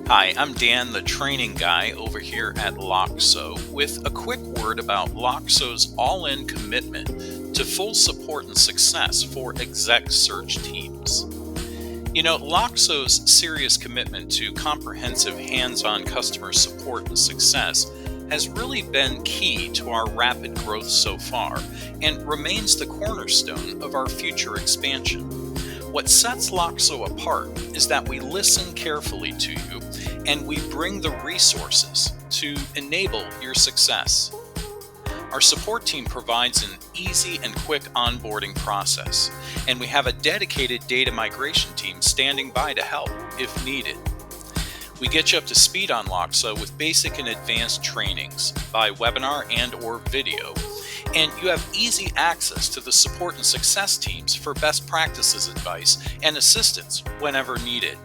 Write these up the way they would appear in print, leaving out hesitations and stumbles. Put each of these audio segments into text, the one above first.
Hi, I'm Dan, the training guy over here at Loxo, with a quick word about Loxo's all-in commitment to full support and success for exec search teams. Loxo's serious commitment to comprehensive hands-on customer support and success has really been key to our rapid growth so far and remains the cornerstone of our future expansion. What sets Loxo apart is that we listen carefully to you and we bring the resources to enable your success. Our support team provides an easy and quick onboarding process, and we have a dedicated data migration team standing by to help if needed. We get you up to speed on Loxo with basic and advanced trainings by webinar and or video, and you have easy access to the support and success teams for best practices advice and assistance whenever needed.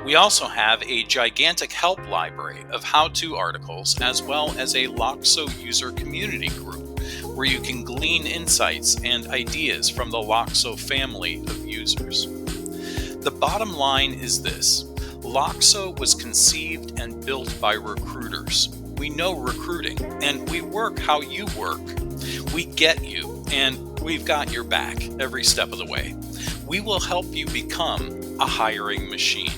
We also have a gigantic help library of how-to articles as well as a Loxo user community group where you can glean insights and ideas from the Loxo family of users. The bottom line is this: Loxo was conceived and built by recruiters. We know recruiting and we work how you work. We get you and we've got your back every step of the way. We will help you become a hiring machine.